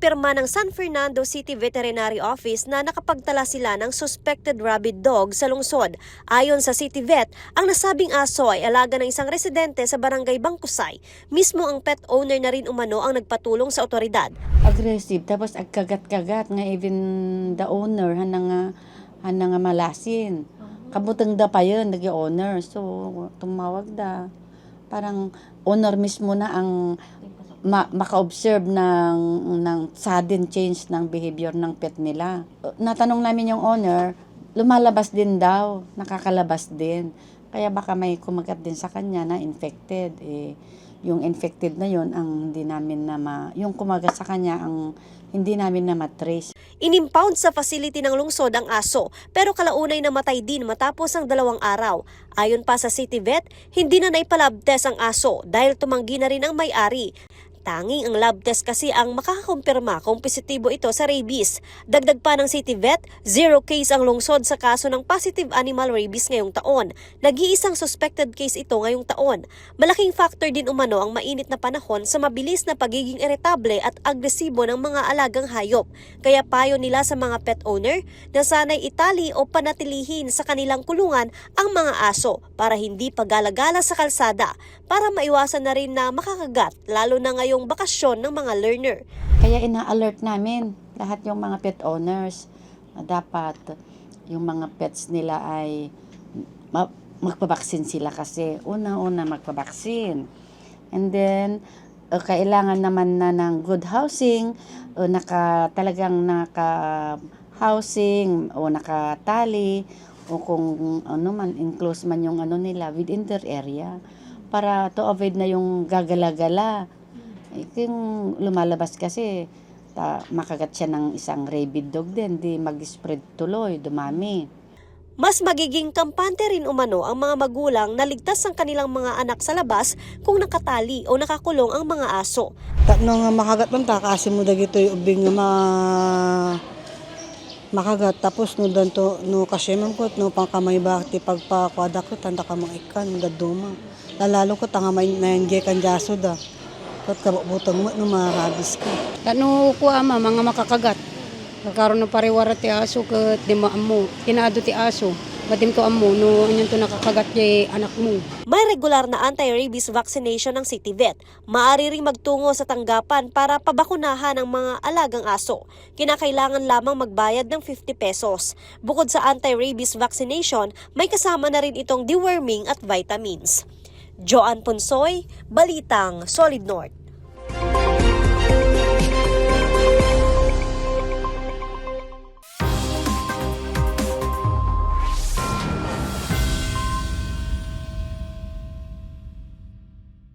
Kinumpirma ng San Fernando City Veterinary Office na nakapagtala sila ng suspected rabid dog sa lungsod. Ayon sa City Vet, ang nasabing aso ay alaga ng isang residente sa barangay Bangkusay. Mismo ang pet owner na rin umano ang nagpatulong sa otoridad. Aggressive, tapos agkagat-kagat nga even the owner, hanang nga malasin. Kabutang da pa yun, nag-owner. So, tumawag da. Parang owner mismo na ang maka-observe ng sudden change ng behavior ng pet nila. Natanong namin yung owner, lumalabas din daw, nakakalabas din. Kaya baka may kumagat din sa kanya na infected. Yung infected na yon ang hindi namin yung kumagat sa kanya ang hindi namin na matrace. Inimpound sa facility ng lungsod ang aso pero kalaunay namatay din matapos ang 2 araw. Ayon pa sa City Vet, hindi na naipalab test ang aso dahil tumanggi na rin ang may-ari. Tanging ang lab test kasi ang makakakumpirma kung positibo ito sa rabies. Dagdag pa ng City Vet, 0 case ang lungsod sa kaso ng positive animal rabies ngayong taon. Nag-iisang suspected case ito ngayong taon. Malaking factor din umano ang mainit na panahon sa mabilis na pagiging iritable at agresibo ng mga alagang hayop. Kaya payo nila sa mga pet owner na sana'y itali o panatilihin sa kanilang kulungan ang mga aso para hindi pagalagala sa kalsada para maiwasan na rin na makakagat lalo na ngayong bakasyon ng mga learner. Kaya ina-alert namin lahat yung mga pet owners na dapat yung mga pets nila ay magpabaksin sila kasi una-una magpabaksin. And then, kailangan naman na ng good housing, talagang naka-housing o nakatali o kung ano man, enclose man yung ano nila within their area para to avoid na yung gagala-gala. Kung lumalabas kasi, makagat siya ng isang rabid dog din, di mag-spread tuloy, dumami. Mas magiging kampante rin umano ang mga magulang na ligtas ang kanilang mga anak sa labas kung nakatali o nakakulong ang mga aso. No nga makagat man ta kasi mo dagito yung ubing nga makagat tapos no danto no kasi man ko no pangkamay bakti pagpakwada ko tanda ka mga ikan daduma. Lalalo ko tanga may nandiye kan jaso da. Kat kabutang mo no marabis ka. Tano ko ama mga makakagat. Nagkaroon ng pariwara ti aso ket di maammo. Tinaado ti aso. Batim to ammo no anyan to nakakagat ti anak mo. May regular na anti-rabies vaccination ng City Vet. Maaari ring magtungo sa tanggapan para pabakunahan ang mga alagang aso. Kinakailangan lamang magbayad ng 50 pesos. Bukod sa anti-rabies vaccination, may kasama na rin itong deworming at vitamins. Joanne Ponsoy, Balitang Solid North.